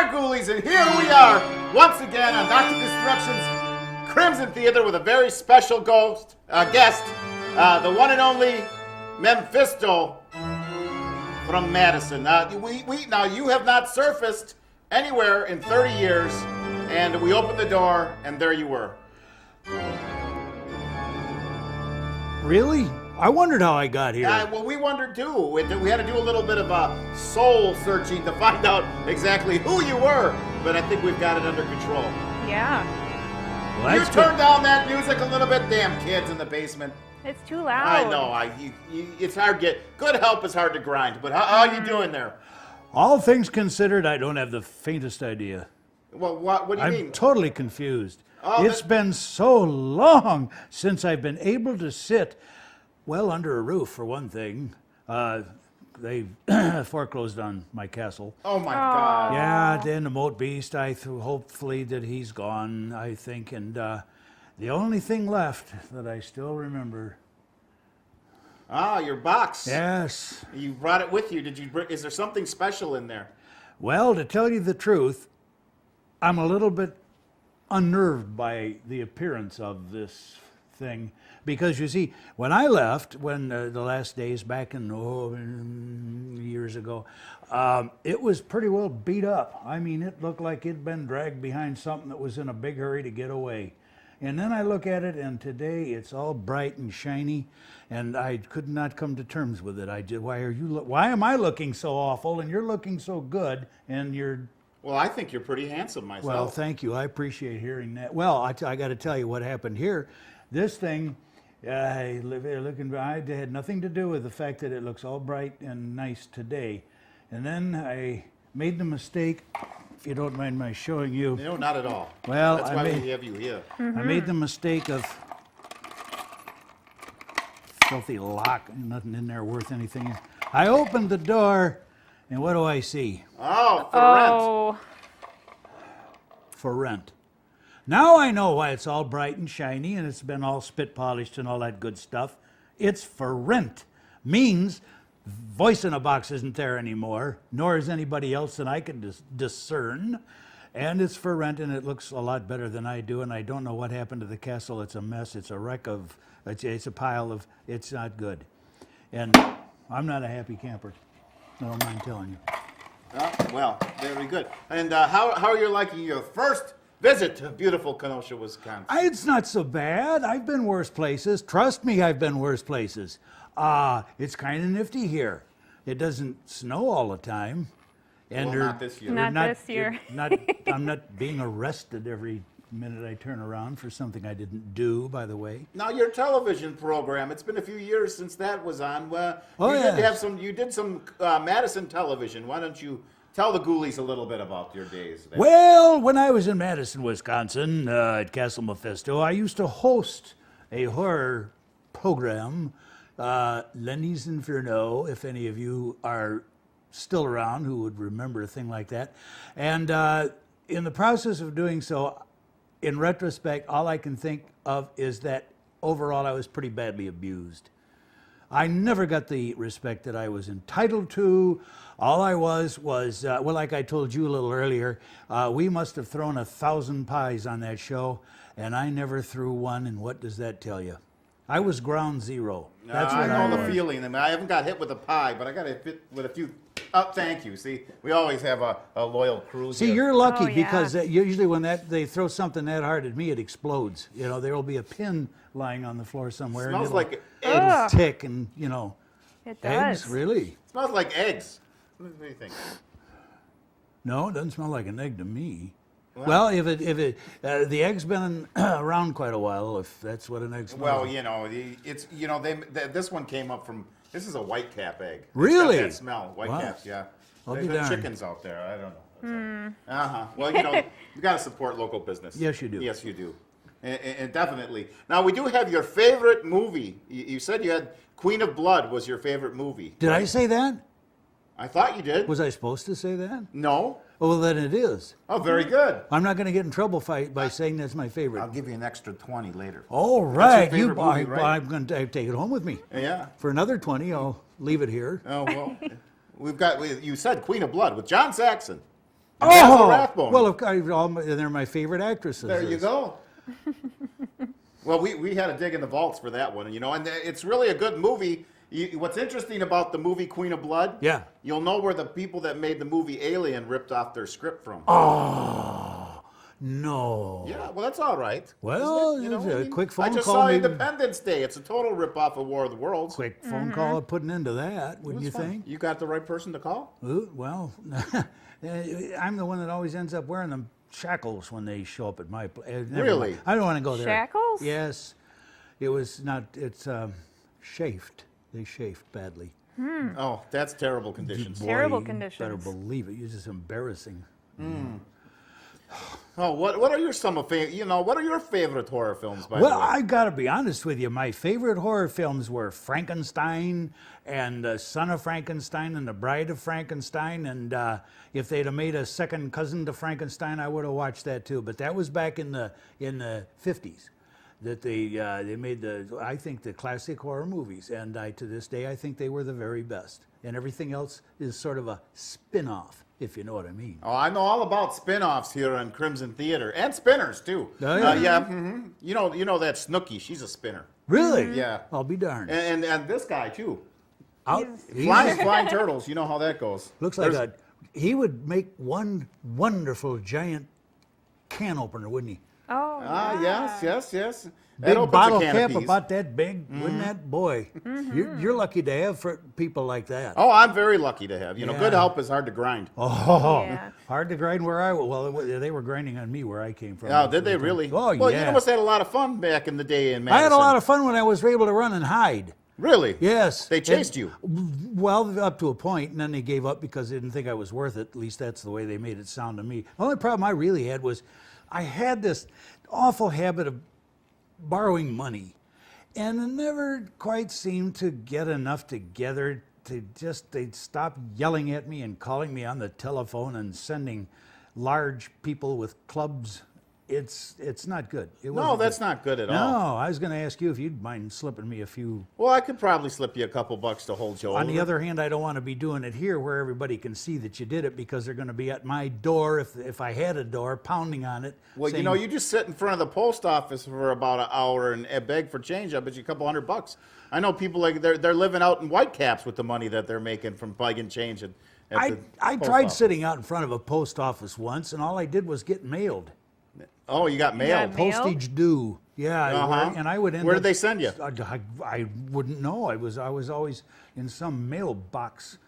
are, Ghoulies, and here we are once again on Dr. Destruction's Crimson Theater with a very special guest, the one and only Memphisto from Madison. Now you have not surfaced anywhere in 30 years, and we opened the door, and there you were. Really? I wondered how I got here. Well, we wondered too. We had to do a little bit of soul searching to find out exactly who you were, but I think we've got it under control. Yeah. Well, You turn down that music a little bit, damn kids in the basement. It's too loud. I know. It's hard to get good help is hard to grind. But how are you doing there? All things considered, I don't have the faintest idea. Well, what do you I'm mean? totally confused. Oh, It's been so long since I've been able to sit, well, under a roof, for one thing. They foreclosed on my castle. Oh my God! Yeah, then the moat beast, hopefully that he's gone, I think. And the only thing left that I still remember. Your box. Yes. You brought it with you. Is there something special in there? Well, to tell you the truth, I'm a little bit unnerved by the appearance of this thing. Because you see, when I left, the last days back in years ago, it was pretty well beat up. I mean, it looked like it'd been dragged behind something that was in a big hurry to get away. And then I look at it, and today it's all bright and shiny, and I could not come to terms with it. Why am I looking so awful, and you're looking so good, and you're... Well, I think you're pretty handsome myself. Well, thank you. I appreciate hearing that. Well, I got to tell you what happened here. This thing, I had nothing to do with the fact that it looks all bright and nice today. And then I made the mistake, if you don't mind my showing you. No, not at all. Well, that's why we have you here. I made the mistake of filthy lock, nothing in there worth anything. I opened the door, and what do I see? Oh, for rent. For rent. Now I know why it's all bright and shiny and it's been all spit polished and all that good stuff. It's for rent. Means voice in a box isn't there anymore, nor is anybody else that I can discern. And it's for rent, and it looks a lot better than I do, and I don't know what happened to the castle. It's a mess. It's a wreck of, it's a pile of, it's not good. And I'm not a happy camper. I don't mind telling you. Well, very good. And how are you liking your first visit to beautiful Kenosha, Wisconsin? It's not so bad. I've been worse places. Trust me, I've been worse places. It's kind of nifty here. It doesn't snow all the time. And well, not this year. Not this year. I'm not being arrested every minute I turn around for something I didn't do, by the way. Now, your television program, it's been a few years since that was on. You did some Madison television. Why don't you tell the Ghoulies a little bit about your days there? Well, when I was in Madison, Wisconsin, at Castle Memphisto, I used to host a horror program, Lenny's Inferno, if any of you are still around who would remember a thing like that. And in the process of doing so, in retrospect, all I can think of is that overall I was pretty badly abused. I never got the respect that I was entitled to. All I was, like I told you a little earlier, we must have thrown 1,000 pies on that show, and I never threw one, and what does that tell you? I was ground zero. That's what I know was. the feeling. I mean, I haven't got hit with a pie, but I got hit with a few. Oh, thank you. See, we always have a loyal crew. See, here. you're lucky Oh, yeah. because usually when they throw something that hard at me, it explodes. You know, there will be a pin lying on the floor somewhere. Smells and like it'll eggs. tick and, It does. eggs, really? Smells like eggs. What do you think? No, it doesn't smell like an egg to me. Well, if the egg's been around quite a while, if that's what an egg smells. Well, this one came up from. This is a white cap egg. Really? It's got that smell. White Wow. caps, yeah. I'll be There's darned. chickens out there. I don't know. Well, you got to support local business. Yes, you do. Yes, you do. And definitely. Now, we do have your favorite movie. You said you had Queen of Blood was your favorite movie. Did I say that? I thought you did. Was I supposed to say that? No? Oh, well, then it is. Oh, very good. I'm not going to get in trouble by saying that's my favorite. I'll give you an extra 20 later. All right. favorite movie, right? I'm going to take it home with me. Yeah. For another 20, I'll leave it here. Oh, well, you said Queen of Blood with John Saxon. And Basil Rathbone. well, they're my favorite actresses. There you go. Well, we had a dig in the vaults for that one, and it's really a good movie. What's interesting about the movie Queen of Blood? Yeah. You'll know where the people that made the movie Alien ripped off their script from. Oh, no. Yeah, well, that's all right. Well, isn't it? a quick phone I just call saw maybe- Independence Day. It's a total rip-off of War of the Worlds. Quick phone call of putting into that, wouldn't you It's fun. think? You got the right person to call? Ooh, well, I'm the one that always ends up wearing them shackles when they show up at my place. Really? I don't want to go there. Shackles? Yes. It was not, it's chafed. They chafed badly. Oh, that's terrible conditions. Terrible you conditions. better believe it. It's just embarrassing. Oh, what are your what are your favorite horror films? By Well, the way, I got to be honest with you. My favorite horror films were Frankenstein and Son of Frankenstein and The Bride of Frankenstein. And if they'd have made a second cousin to Frankenstein, I would have watched that too. But that was back in the 50s that they made I think the classic horror movies. And to this day, I think they were the very best. And everything else is sort of a spin-off, if you know what I mean. oh, I know all about spin-offs here on Crimson Theater and spinners too. Oh, yeah? Yeah. You know that Snooki? She's a spinner. Really? Yeah. I'll be darned. And this guy too. He's- Flying turtles. You know how that goes. Looks like he would make one wonderful giant can opener, wouldn't he? Oh, Yes. That Big opens bottle a can cap of peas. about that big, wouldn't that? Boy, you're lucky to have for people like that. Oh, I'm very lucky to have. Yeah. Good help is hard to grind. Oh, Yeah. hard to grind where they were grinding on me where I came from. Oh, did they really? Oh, well, yeah. you must have had a lot of fun back in the day in I Madison. had a lot of fun when I was able to run and hide. Really? Yes. They chased you. Well, up to a point, and then they gave up because they didn't think I was worth it. At least that's the way they made it sound to me. The only problem I really had was I had this awful habit of borrowing money, and I never quite seemed to get enough together they'd stop yelling at me and calling me on the telephone and sending large people with clubs. It's not good. It No, wasn't that's good. not good at No, all. I was going to ask you if you'd mind slipping me a few. Well, I could probably slip you a couple bucks to hold you On the over. other hand, I don't want to be doing it here where everybody can see that you did it because they're going to be at my door if I had a door pounding on it. Well, saying, you just sit in front of the post office for about an hour and beg for change. I bet you a couple $100. I know people like they're living out in Whitecaps with the money that they're making from begging change at I post tried office. sitting out in front of a post office once, and all I did was get mailed. Oh, you got mail. got mail? Postage due. Yeah, Uh-huh. and I would end Where up- did they send you? I wouldn't know. I was always in some mailbox,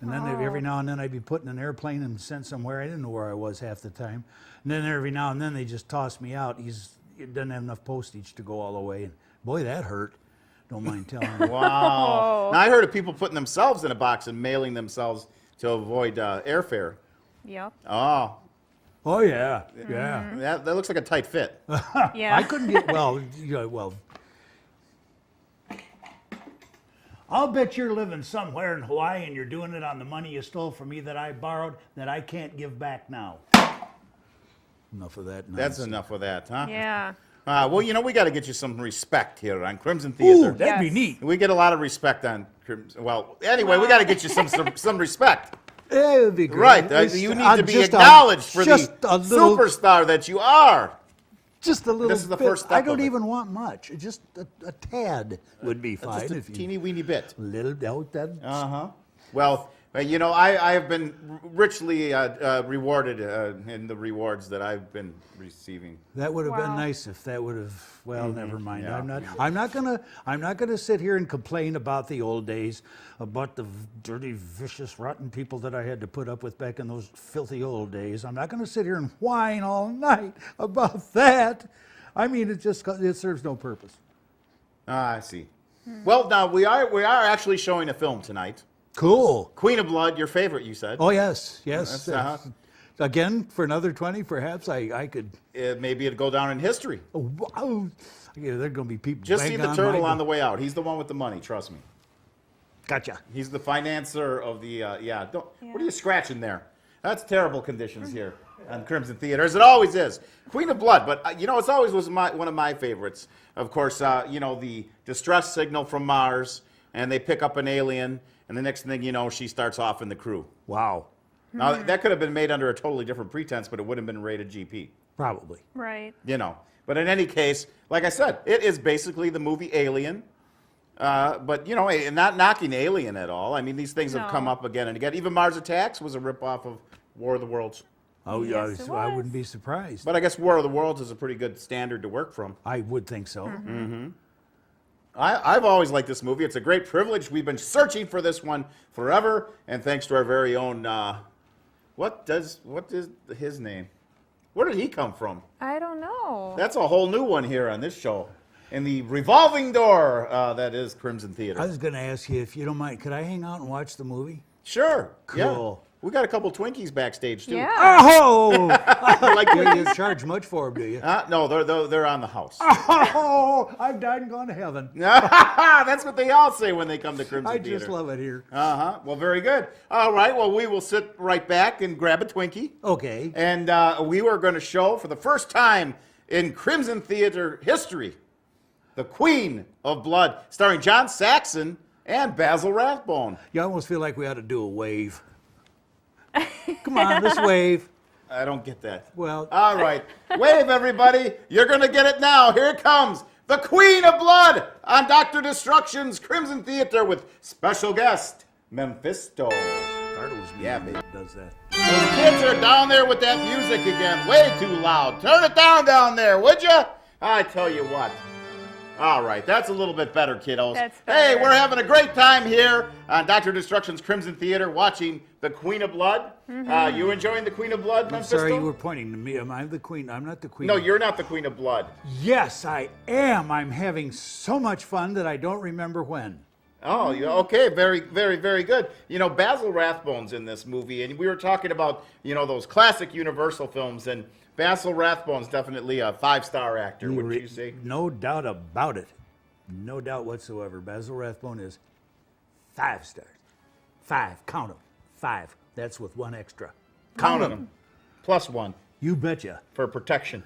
and then every now and then I'd be put in an airplane and sent somewhere. I didn't know where I was half the time. And then every now and then they just tossed me out. He doesn't have enough postage to go all the way, and boy, that hurt. Don't mind telling you. Wow. Now I heard of people putting themselves in a box and mailing themselves to avoid airfare. Yep. Oh, Oh yeah, yeah. that looks like a tight fit. Yeah. I couldn't get well. I'll bet you're living somewhere in Hawaii and you're doing it on the money you stole from me that I borrowed that I can't give back now. Enough of that. That's nonsense. enough of that, huh? Yeah. Well, we got to get you some respect here on Crimson Theater. Ooh, that'd be Yes. neat. We get a lot of respect on Crimson. Well, anyway, we got to get you some respect. Yeah, it would be great. Right. It's- You need I'm to be just acknowledged for the just a little, superstar that you are. Just a little. This is the bit. first step I of don't it. even want much. Just a tad would be fine. Just a if you, teeny weeny bit. little doubt that. Well, I have been richly rewarded in the rewards that I've been receiving. That would have been Wow. nice if that would have. Well, never mind. Yeah. I'm not gonna sit here and complain about the old days, about the dirty, vicious, rotten people that I had to put up with back in those filthy old days. I'm not gonna sit here and whine all night about that. I mean, it serves no purpose. I see. Well, now we are actually showing a film tonight. Cool. Queen of Blood, your favorite, you said. Oh yes, yes. That's, Again, for another 20, perhaps I could. Maybe it'd go down in history. Oh, wow. Yeah, there are going to be people. Just see banging the turtle my on the way out. He's the one with the money. Trust me. Gotcha. He's the financier of the. Don't. What are you scratching there? That's terrible conditions here on Crimson Theater, as it always is. Queen of Blood, but it's always was one of my favorites. Of course, the distress signal from Mars, and they pick up an alien, and the next thing you know, she starts off in the crew. Wow. Now, that could have been made under a totally different pretense, but it would have been rated GP. Probably. Right. You know. But in any case, like I said, it is basically the movie Alien. But, you know, not knocking Alien at all. I mean, these things have come No. up again and again. Even Mars Attacks was a ripoff of War of the Worlds. Oh, yeah, Yes, it so I was. wouldn't be surprised. But I guess War of the Worlds is a pretty good standard to work from. I would think so. I've always liked this movie. It's a great privilege. We've been searching for this one forever, and thanks to our very own, what is his name? Where did he come from? I don't know. That's a whole new one here on this show. In the revolving door that is Crimson Theater. I was going to ask you, if you don't mind, could I hang out and watch the movie? Sure. Cool. Yeah. We got a couple Twinkies backstage too. Yeah. Oh! Like you charge much for them, do you? no, they're on the house. Oh, I've died and gone to heaven. That's what they all say when they come to Crimson I Theater. just love it here. Well, very good. All right. Well, we will sit right back and grab a Twinkie. Okay. And we were going to show for the first time in Crimson Theater history, The Queen of Blood, starring John Saxon and Basil Rathbone. You almost feel like we ought to do a wave. Come on, this wave. I don't get that. Well, All right. Wave, everybody. You're going to get it now. Here it comes. The Queen of Blood on Dr. Destruction's Crimson Theater with special guest, Memphisto. startles me Yeah, when baby. it does that. Those kids are down there with that music again. Way too loud. Turn it down there, would you? I tell you what. All right, that's a little bit better, kiddos. That's Hey, better. we're having a great time here on Dr. Destruction's Crimson Theater watching The Queen of Blood. You enjoying The Queen of Blood, I'm Memphisto? sorry you were pointing to me. Am I the queen? I'm not the queen. No, you're not the Queen of Blood. Yes, I am. I'm having so much fun that I don't remember when. Oh, okay. Very, very, very good. You know, Basil Rathbone's in this movie, and we were talking about, you know, those classic Universal films, and Basil Rathbone's definitely a 5-star actor, wouldn't you say? No doubt about it. No doubt whatsoever. Basil Rathbone is 5 stars. 5. Count them. 5. That's with 1 extra. Count them. Plus 1 You betcha. for protection.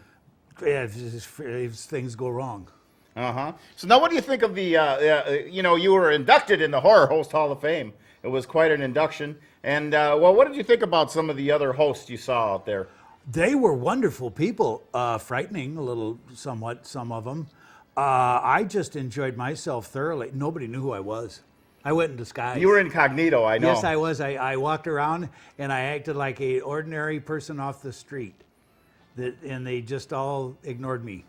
Yeah, if things go wrong. So now what do you think of the, you know, you were inducted in the Horror Host Hall of Fame. It was quite an induction. And, well, what did you think about some of the other hosts you saw out there? They were wonderful people. Frightening, a little, somewhat, some of them. I just enjoyed myself thoroughly. Nobody knew who I was. I went in disguise. You were incognito, I know. Yes, I was. I walked around and I acted like an ordinary person off the street. And they just all ignored me.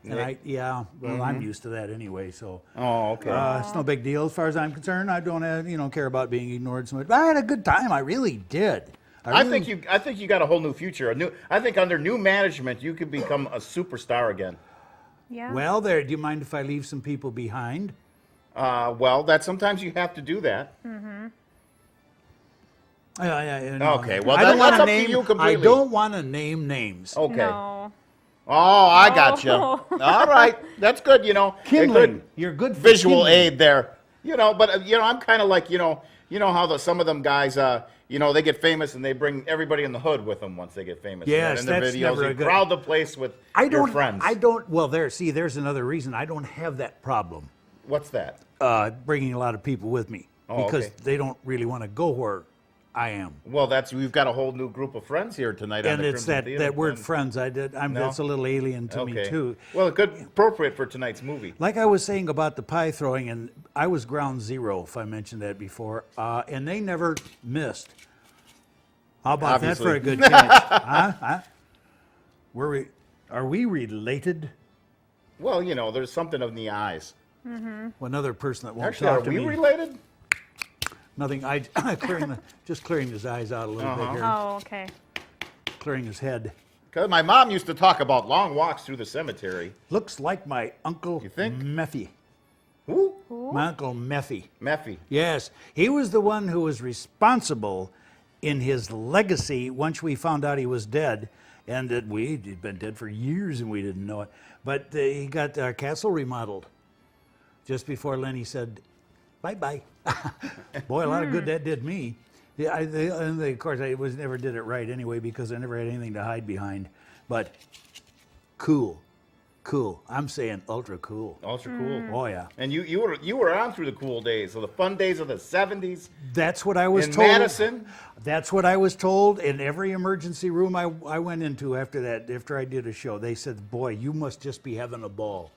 And I'm used to that anyway. So Oh, okay. it's no big deal as far as I'm concerned. I don't, care about being ignored so much. But I had a good time. I really did. I think you got a whole new future. I think under new management, you could become a superstar again. Yeah. Well, do you mind if I leave some people behind? Well, that sometimes you have to do that. Okay, well, I don't that's wanna up to name. you completely. I don't want to name names. Okay. No. Oh, I got you. Oh. All right, that's good. You know, a Kindling. good You're good for visual kindling. aid there. You know, but I'm kind of like you know how some of them guys, they get famous and they bring everybody in the hood with them once they get famous. Yes, in their that's videos, never you a good- crowd the place with I your don't. friends. I don't. Well, there's another reason. I don't have that problem. What's that? Bringing a lot of people with me Oh, because okay. they don't really want to go where I am. Well, we've got a whole new group of friends here tonight. on And the it's Crimson that, Theater. that word And- friends. That's a little alien to me Okay. too. Well, good, appropriate for tonight's movie. Like I was saying about the pie throwing, and I was ground zero, if I mentioned that before, and they never missed. How about that for a Obviously. good catch? Huh? Are we related? Well, there's something in the eyes. Another person that won't Actually, are talk to we me. related? Nothing. Just clearing his eyes out a little bit here, Oh, okay. clearing his head. Because my mom used to talk about long walks through the cemetery. Looks like my uncle You think? Memphi. Who? My uncle Memphi. Meffy. Yes, he was the one who was responsible in his legacy once we found out he was dead, and that he'd been dead for years and we didn't know it. But he got our castle remodeled just before Lenny said, bye-bye. Boy, a lot of good that did me. Yeah, of course, I never did it right anyway because I never had anything to hide behind. But cool. Cool. I'm saying ultra cool. Ultra cool. Oh yeah. And you were on through the cool days, so the fun days of the 70s That's what I was in told. Madison. That's what I was told in every emergency room I went into after that, after I did a show. They said, boy, you must just be having a ball.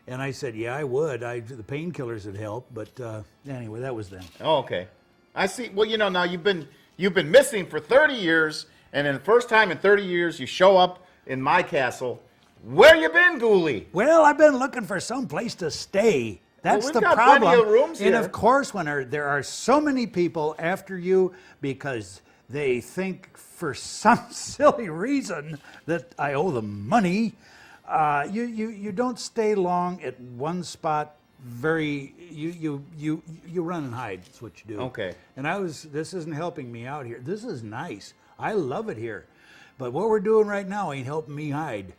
And I said, yeah, I would. The painkillers would help. But anyway, that was then. Oh, okay. I see. Well, now you've been missing for 30 years, and then the first time in 30 years you show up in my castle. Where you been, Ghoulie? Well, I've been looking for some place to stay. That's we've the got problem. plenty of rooms and here. of course, when there are so many people after you because they think for some silly reason that I owe them money, you don't stay long at one spot. You run and hide. That's what you do. Okay. And this isn't helping me out here. This is nice. I love it here, but what we're doing right now ain't helping me hide.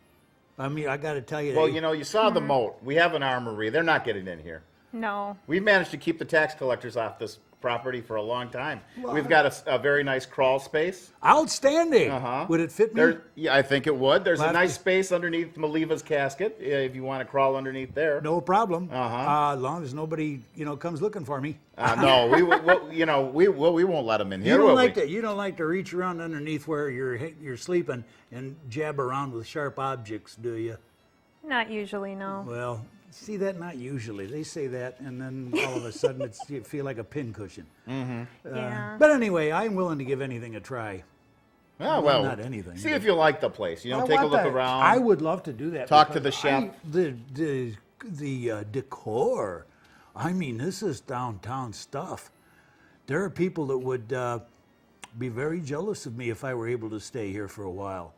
I mean, I got to tell you. Well, you saw the moat. We have an armory. They're not getting in here. No. We've managed to keep the tax collectors off this property for a long time. We've got a very nice crawl space. Outstanding. Uh-huh. Would it fit me? Yeah, I think it would. There's a Left- nice space underneath Maliva's casket if you want to crawl underneath there. No problem. Uh-huh. As long as nobody, comes looking for me. No, we won't let them in here. You don't will like we? to. You don't like to reach around underneath where you're sleeping and jab around with sharp objects, do you? Not usually, no. Well, see that not usually. They say that, and then all of a sudden you feel like a pincushion. Yeah. But anyway, I'm willing to give anything a try. Oh, well, not anything, See but- if you like the place. I Take a want look that. around. I would love to do that. Talk to because the chef. The decor. I mean, this is downtown stuff. There are people that would be very jealous of me if I were able to stay here for a while.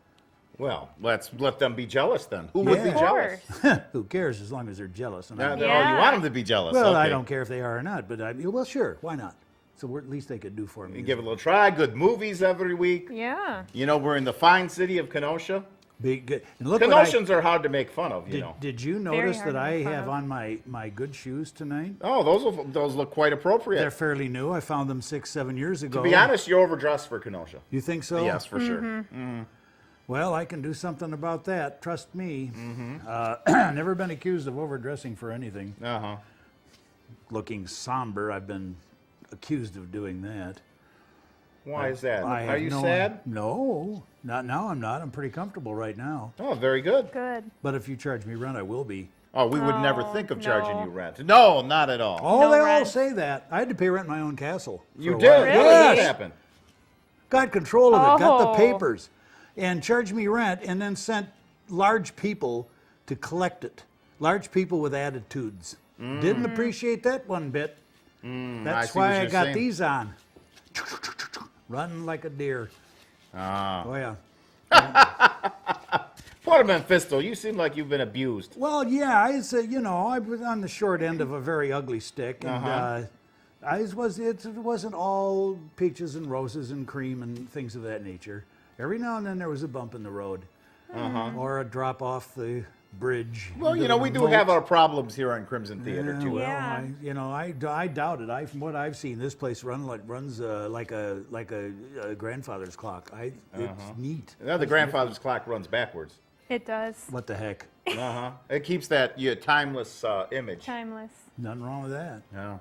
Well, let's let them be jealous then. Who would be Yeah. Of jealous? course. Who cares as long as they're jealous? And No, I'm- no, Yeah. you want them to be jealous. well, I okay. don't care if they are or not, but well, sure, why not? So at least they could do for me. You give it a little try. Good movies every week. Yeah. We're in the fine city of Kenosha. Big, good. And look what I, Kenoshans are hard to make fun of, you know. did you Very notice hard that to I make fun have of. on my good shoes tonight? Oh, those look quite appropriate. They're fairly new. I found them 6-7 years ago. To be honest, you're overdressed for Kenosha. You think so? Yes, for sure. Well, I can do something about that. Trust me. Never been accused of overdressing for anything. Uh-huh. Looking somber, I've been accused of doing that. Why is that? I Are have you no- sad? No, not now. I'm not. I'm pretty comfortable right now. Oh, very good. Good. But if you charge me rent, I will be. Oh, we would never Oh, think of charging no. you rent. No, not at all. Oh, No they all rent. say that. I had to pay rent in my own castle. for You a did? while. Really? How did that Yes. happen? Got control of it. Got the Oh. papers, and charged me rent, and then sent large people to collect it. Large people with attitudes. Didn't appreciate that one bit. I That's see what why I you're got saying. these on. Running like a deer. Ah. Oh yeah. Poor Memphisto, you seem like you've been abused. Well, yeah, I was on the short end of a very ugly stick, and it wasn't all peaches and roses and cream and things of that nature. Every now and then there was a bump in the road, or a drop off the bridge. Well, into the we do moat. have our problems here on Crimson Theater, Yeah, too. well, Yeah. I doubt it. From what I've seen, this place runs like a grandfather's clock. It's neat. The grandfather's clock runs backwards. It does. What the heck? Uh-huh. It keeps that timeless image. Timeless. Nothing wrong with that. Yeah.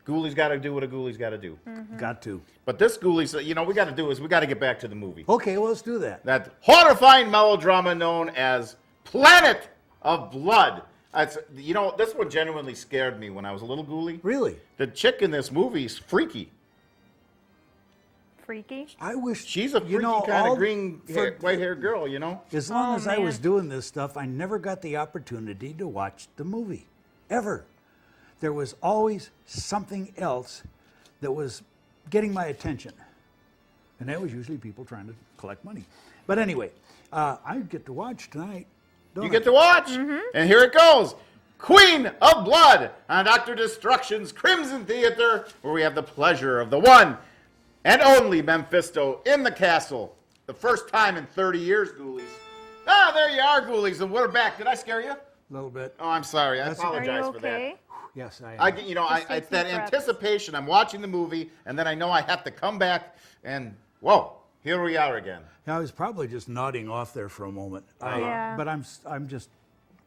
Ghoulie's got to do what a Ghoulie's got to do. Got to. But this Ghoulie's, we got to do is we got to get back to the movie. Okay, well, let's do that. That horrifying melodrama known as Planet of Blood. This one genuinely scared me when I was a little Ghoulie. Really? The chick in this movie is freaky. Freaky. I wish She's a freaky kind of white-haired girl, As long Oh, as I was man. doing this stuff, I never got the opportunity to watch the movie, ever. There was always something else that was getting my attention, and that was usually people trying to collect money. But anyway, I get to watch tonight. Don't You I? get to watch. And here it goes. Queen of Blood on Dr. Destruction's Crimson Theater, where we have the pleasure of the one and only Memphisto in the castle. The first time in 30 years, Ghoulies. Ah, there you are, Ghoulies, and we're back. Did I scare you? A little bit. Oh, I'm sorry. I That's okay. Are apologize you for that. okay? Yes, I am. I get, Just it's take that deep breaths. anticipation. I'm watching the movie, and then I know I have to come back, and whoa, here we are again. I was probably just nodding off there for a moment. Yeah. But I'm just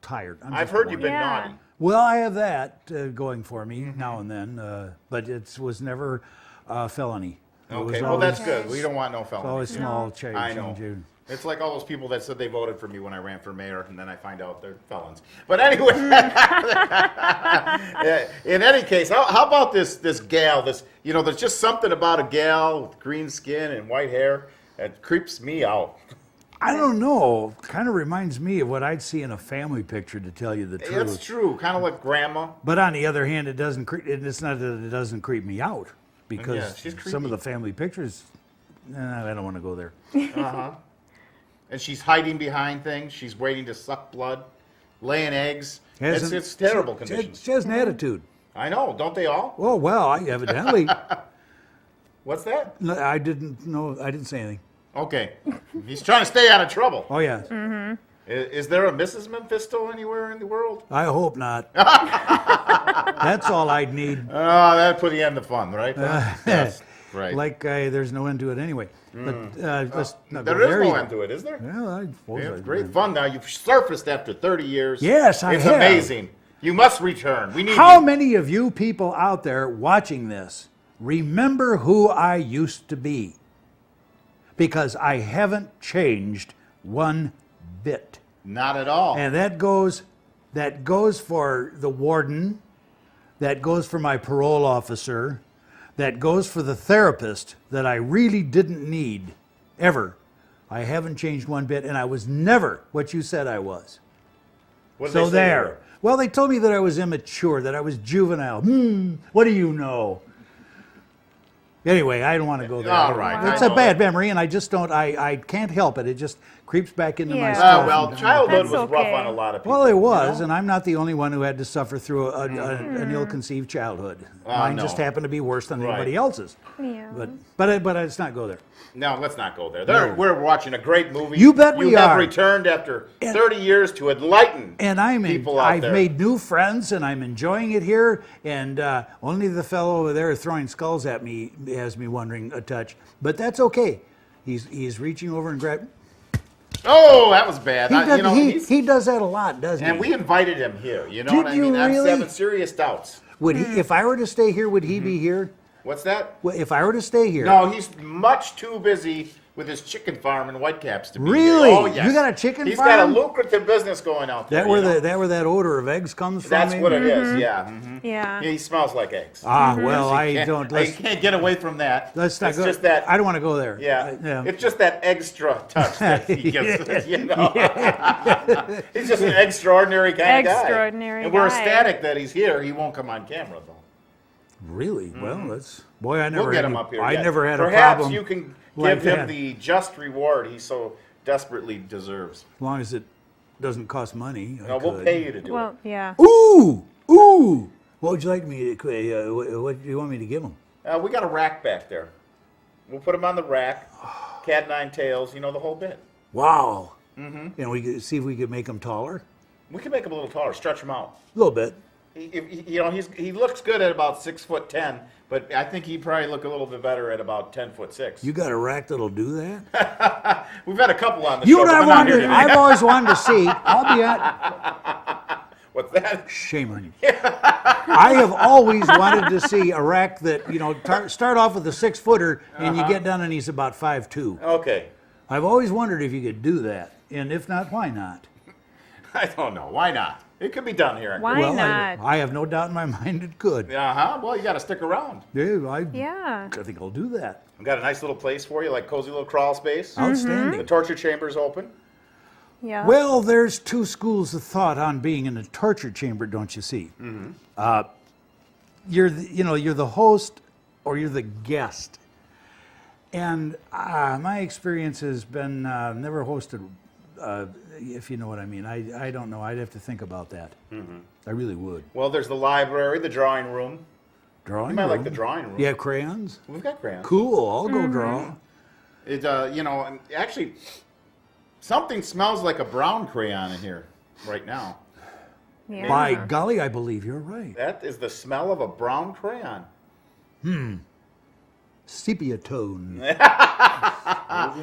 tired. I've heard you've been Yeah. naughty. Well, I have that going for me now and then, but it was never a felony. It was Okay, well that's always- good. We don't want no felonies. Always here. small change. I know. change. It's like all those people that said they voted for me when I ran for mayor, and then I find out they're felons. But anyway, in any case, how about this gal? There's just something about a gal with green skin and white hair that creeps me out. I don't know. Kind of reminds me of what I'd see in a family picture, to tell you the truth. It's true, kind of like grandma. But on the other hand, it doesn't. It's not that it doesn't creep me out, because Yeah, she's some of creepy. the family pictures. I don't want to go there. And she's hiding behind things. She's waiting to suck blood, laying eggs. Hasn't- It's terrible She conditions. has an attitude. I know, don't they all? Oh well, I evidently. What's that? No, I didn't know. I didn't say anything. Okay, he's trying to stay out of trouble. Oh yeah. Is there a Mrs. Memphisto anywhere in the world? I hope not. That's all I'd need. Oh, that'd put the end of fun, right? Yes, right. There's no end to it anyway. But let's not go There is there no yet. end to it, is there? Well, I suppose It's I- great fun now. You've surfaced after 30 years. Yes, I It's have. amazing. You must return. We need How you. many of you people out there watching this remember who I used to be? Because I haven't changed one bit. Not at all. And that goes for the warden, that goes for my parole officer, that goes for the therapist that I really didn't need ever. I haven't changed one bit, and I was never what you said I was. What did So they say you there. were? Well, they told me that I was immature, that I was juvenile. What do you know? Anyway, I don't want to go there. All right, It's I a know. bad memory, and I just don't, I can't help it. It just creeps back into my Yeah. stuff. Well, childhood That's was rough okay. on a lot of people. Well, it was, you know? and I'm not the only one who had to suffer through an ill-conceived childhood. Mine no. just happened to be worse than Right. anybody else's. Yeah. But let's not go there. No, let's not go there. We're watching a great movie. You bet we You have are. returned after 30 years to enlighten And people out I've there. made new friends, and I'm enjoying it here. And only the fellow over there throwing skulls at me has me wondering a touch. But that's okay. He's reaching over and grabbing. Oh, that was bad. He does that a lot, doesn't and he? we invited him here. You know Did what I you mean? I'm really? having serious doubts. Would he, if I were to stay here, would he be here? What's that? Well, if I were to stay here, No, he's much too busy with his chicken farm in Whitecaps to be Really? here. Oh, yes. You got a chicken He's farm? got a lucrative business going out there. that where you know? that where that odor of eggs comes from. That's maybe? what it is. Yeah. Mhm. Yeah. He smells like eggs. Well, I Can't- don't. You can't get away from that. Let's not it's go. just that. I don't want to go there. Yeah. It's just that extra touch that he gives. You know. He's just an extraordinary kind of guy. Extraordinary And we're guy. ecstatic that he's here. He won't come on camera though. Really? Well, that's boy. I never. We'll get had him a- up here. I yet. never had Perhaps a problem. you can like give him that. the just reward he so desperately deserves. As long as it doesn't cost money. I No, we'll could. pay you to do it. Well, yeah. Ooh, ooh. What would you like me to? What do you want me to give him? We got a rack back there. We'll put him on the rack. Cat o' nine tails, you know the whole bit. Wow. And we could see if we could make him taller. We can make him a little taller, stretch him out. A little bit. He looks good at about 6'10", but I think he'd probably look a little bit better at about 10'6". You got a rack that'll do that? We've had a couple on the You show. know but what they're not here today. I've always wanted to see. I'll be at. What's that? Shame on you. I have always wanted to see a rack that, start off with a 6-footer and you get done and he's about 5'2". Okay. I've always wondered if you could do that. And if not, why not? I don't know. Why not? It could be done here. Why well, not? I have no doubt in my mind it could. Well, you got to stick around. Yeah, Yeah. I think I'll do that. We've got a nice little place for you, like cozy little crawl space. The Outstanding. torture chamber's open. Yeah. Well, there's two schools of thought on being in a torture chamber, don't you see? You're the host or you're the guest. And my experience has been never hosted, if you know what I mean. I don't know. I'd have to think about that. I really would. Well, there's the library, the drawing room. Drawing You might room. like the drawing room. You have crayons? We've got crayons. Cool. I'll go draw. It, and actually, something smells like a brown crayon in here right now. Yeah. By golly, I believe you're right. That is the smell of a brown crayon. Sepia tone.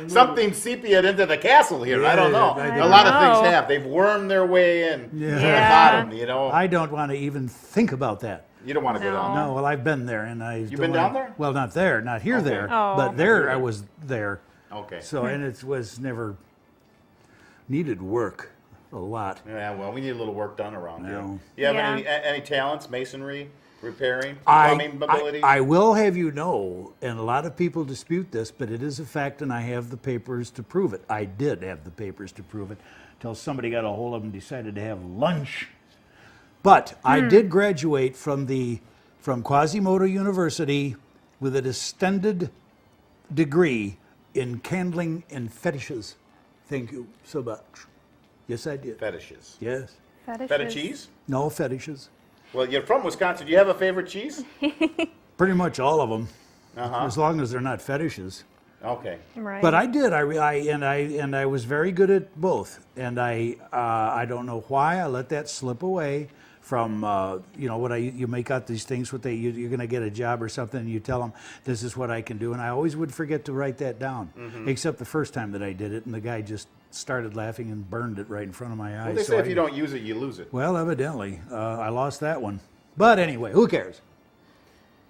something sepia into the castle here. I don't Yeah, know. I A think- lot of know. things have. They've wormed their way in to the Yeah. bottom, you know. I don't want to even think about that. You don't want to go No. down. No, well, I've been there, and I. You've been down there? Well, not there, not here, Okay. there, Oh. but there I was there. Okay. So, and it was never needed work a lot. Yeah, well, we need a little work done around here. No. You have Yeah. any talents? Masonry, repairing, plumbing ability? I will have you know, and a lot of people dispute this, but it is a fact, and I have the papers to prove it. I did have the papers to prove it, until somebody got a hold of them and decided to have lunch. But I did graduate from Quasimodo University with a distended degree in candling and fetishes. Thank you so much. Yes, I did. Fetishes. Yes. Fetishes. Feta cheese? No fetishes. Well, you're from Wisconsin. Do you have a favorite cheese? Pretty much all of them, Uh-huh. as long as they're not fetishes. Okay. Right. But I did. I was very good at both, and I don't know why I let that slip away from you make out these things you're going to get a job or something, and you tell them this is what I can do, and I always would forget to write that down, except the first time that I did it, and the guy just started laughing and burned it right in front of my eyes. Well, they So say if I- you don't use it, you lose it. Well, evidently, I lost that one. But anyway, who cares?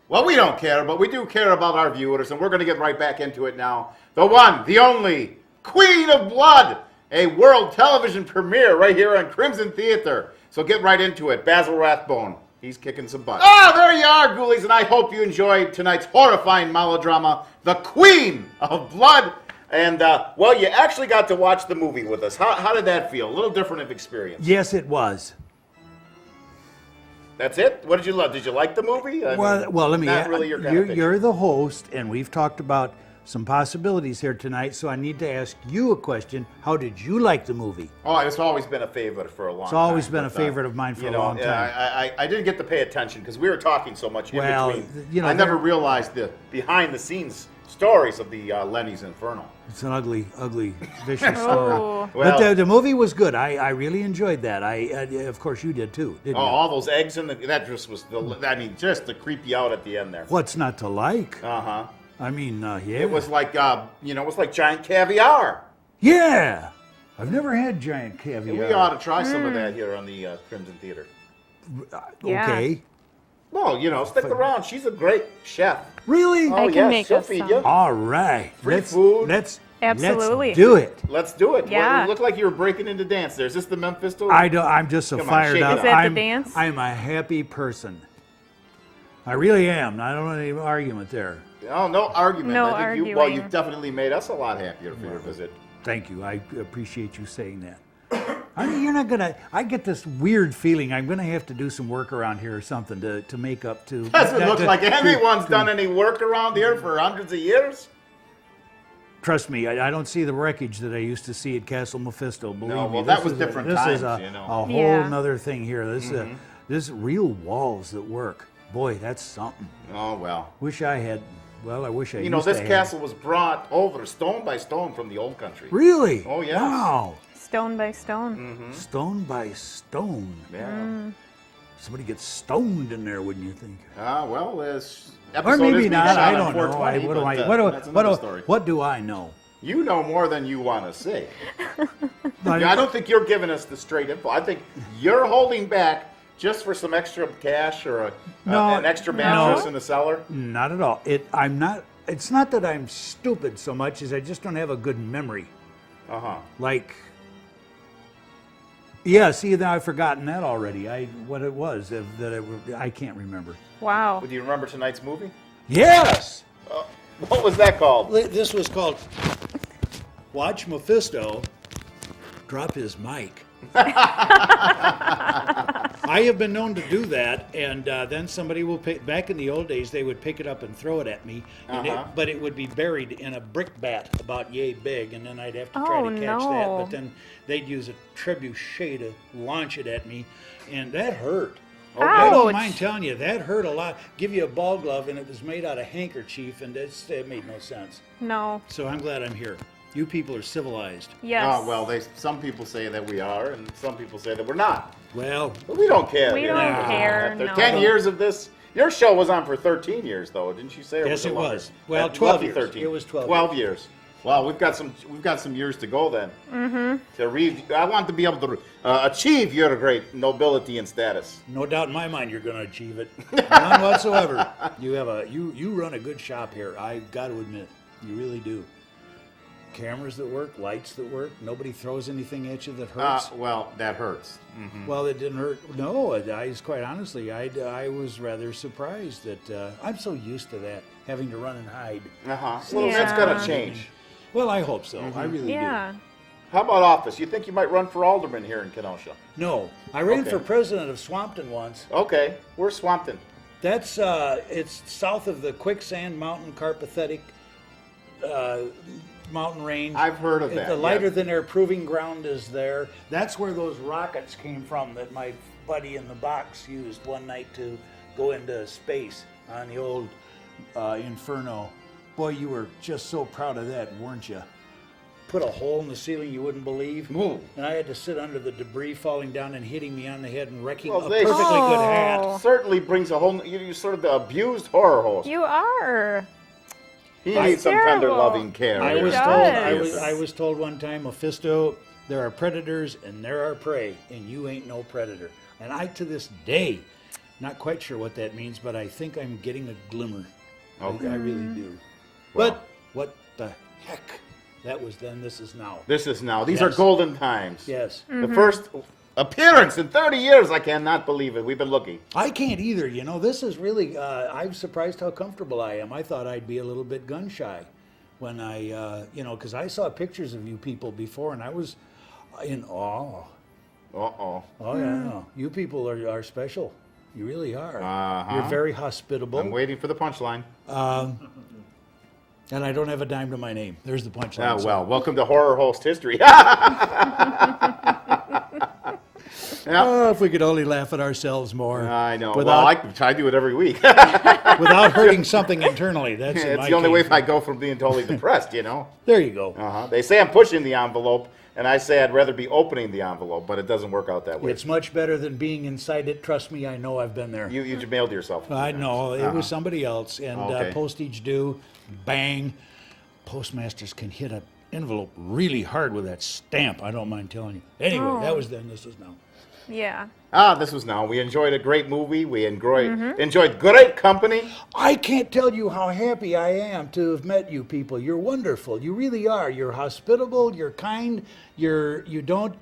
Well, we don't care, but we do care about our viewers, and we're going to get right back into it now. The one, the only, Queen of Blood, a world television premiere right here on Crimson Theater. So get right into it. Basil Rathbone, he's kicking some butt. Ah, there you are, ghoulies, and I hope you enjoyed tonight's horrifying melodrama, The Queen of Blood. And, well, you actually got to watch the movie with us. How did that feel? A little different of experience. Yes, it was. That's it? What did you love? Did you like the movie? I Well, mean, well, let me. Not really your kind of thing. You're the host, and we've talked about some possibilities here tonight. So I need to ask you a question. How did you like the movie? Oh, it's always been a favorite for a long time. It's always been a but, favorite of mine for you a know, long time. I didn't get to pay attention because we were talking so much in Well, between. you know, I never there- realized the behind-the-snes stories of the Lenny's Inferno. It's an ugly, ugly, vicious story. Oh. Well- But the movie was good. I really enjoyed that. Of course, you did too, didn't Oh, you? all those eggs in that just was, just to creep you out at the end there. What's not to like? Uh-huh. I mean, yeah. It was like, it was like giant caviar. Yeah. I've never had giant caviar. We ought to try some of that here on the Crimson Theater. Yeah. Okay. Well, stick around. She's a great chef. Really? Oh, I can yes, make she'll us feed some. you. All right. Free food. Let's Absolutely. do it. Let's do it. Yeah. Well, you look like you were breaking into dance there. Is this the Memphisto? I'm just so Come on, fired shake it up. up. Is that the I'm, dance? I'm a happy person. I really am. I don't want any argument there. Oh, no argument. No I think arguing. you've definitely made us a lot happier for your visit. Thank you. I appreciate you saying that. I mean, you're not gonna. I get this weird feeling I'm gonna have to do some work around here or something to make up to. Doesn't look like anyone's done any work around here for hundreds of years. Trust me, I don't see the wreckage that I used to see at Castle Mephisto. Believe No, me, well, that this was is different this is times, a, you know. a whole Yeah. nother thing here. This real walls that work. Boy, that's something. Oh, well. Wish I had. Well, I wish I. You know, used this to have. castle was brought over stone by stone from the old country. Really? Oh, yes. Wow. Stone by stone. Stone by stone. Yeah. Somebody gets stoned in there, wouldn't you think? Well, this Or episode is maybe being not. shot I on don't know. 420, What do I? but, that's What another do, story. what do I know? You know more than you want to say. I- Yeah, I don't think you're giving us the straight info. I think you're holding back just for some extra cash or No, an extra no. mattress in the cellar. Not at all. I'm not. It's not that I'm stupid so much as I just don't have a good memory. Uh-huh. Like, yeah. See, now I've forgotten that already. What it was I can't remember. Wow. Do you remember tonight's movie? Yes. What was that called? This was called Watch Mephisto Drop His Mic. I have been known to do that, and then somebody will pick. Back in the old days, they would pick it up and throw it at me, and but it would be buried in a brick bat about yay big, and then I'd have to try Oh, to catch that. no. But then they'd use a trebuchet to launch it at me, and that hurt. I don't Ouch. mind telling you, that hurt a lot. Give you a ball glove, and it was made out of handkerchief, and it made no sense. No. So I'm glad I'm here. You people are civilized. Yes. Oh, well, some people say that we are, and some people say that we're not. Well, But we don't care. We you don't know. care, After no. 10 years of this, your show was on for 13 years, though, didn't you say? Or yes, it longer? was. Well, That 12 lucky years. 13. It was 12 12 years. Well, we've got some years to go then. Mm-hmm. I want to be able to achieve your great nobility and status. No doubt in my mind you're going to achieve it. None whatsoever. You run a good shop here. I got to admit, you really do. Cameras that work, lights that work. Nobody throws anything at you that hurts. Well, that hurts. Well, it didn't hurt. No, quite honestly, I was rather surprised that I'm so used to that, having to run and hide. Well, that's got to change. Well, I hope so. I really do. Yeah. How about office? You think you might run for alderman here in Kenosha? No, I ran Okay. for president of Swampton once. Okay, where's Swampton? That's it's south of the Quicksand Mountain Carpathetic mountain range. I've heard of that. The lighter yes. than air proving ground is there. That's where those rockets came from that my buddy in the box used one night to go into space on the old Inferno. Boy, you were just so proud of that, weren't you? Put a hole in the ceiling you wouldn't believe. Ooh. And I had to sit under the debris falling down and hitting me on the head and wrecking Well, a they- perfectly good hat. Oh. Certainly brings a whole. You're sort of the abused horror host. You are. He That's needs some tender, terrible. loving care. I He was does. told I was told one time, Mephisto, there are predators and there are prey, and you ain't no predator. And I, to this day, not quite sure what that means, but I think I'm getting a glimmer. Okay. I really do. Well. But what the heck? That was then. This is now. This is now. These Yes. are golden times. Yes. The first appearance in 30 years. I cannot believe it. We've been looking. I can't either. You know, this is really. I'm surprised how comfortable I am. I thought I'd be a little bit gun shy when I, because I saw pictures of you people before, and I was in awe. Uh-oh. Oh yeah, you people are special. You really are. Uh-huh. You're very hospitable. I'm waiting for the punchline. And I don't have a dime to my name. There's the punchline. Ah, well, welcome to horror host history. Oh, if we could only laugh at ourselves more. I know. Without, Well, I do it every week. without hurting something internally. That's in It's my the only way case. if I go from being totally depressed, you know. There you go. They say I'm pushing the envelope, and I say I'd rather be opening the envelope, but it doesn't work out that way. It's much better than being inside it. Trust me, I know I've been there. You mailed yourself. I know. It was somebody else. And Okay. postage due, bang. Postmasters can hit an envelope really hard with that stamp. I don't mind telling you. Anyway, that was then. This is now. Yeah. This was now. We enjoyed a great movie. We enjoyed great company. I can't tell you how happy I am to have met you people. You're wonderful. You really are. You're hospitable. You're kind. You don't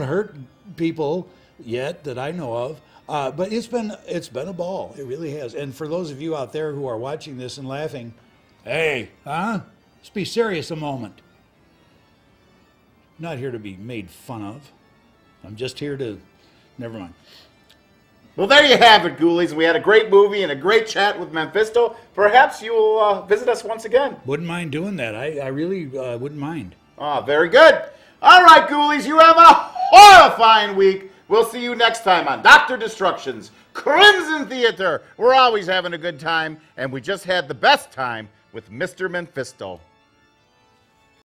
hurt people yet that I know of. But it's been a ball. It really has. And for those of you out there who are watching this and laughing, hey, let's be serious a moment. Not here to be made fun of. I'm just here to. Never mind. Well, there you have it, Ghoulies. We had a great movie and a great chat with Memphisto. Perhaps you will visit us once again. Wouldn't mind doing that. I really wouldn't mind. Very good. All right, Ghoulies, you have a horrifying week. We'll see you next time on Dr. Destruction's Crimson Theater. We're always having a good time, and we just had the best time with Mr. Memphisto.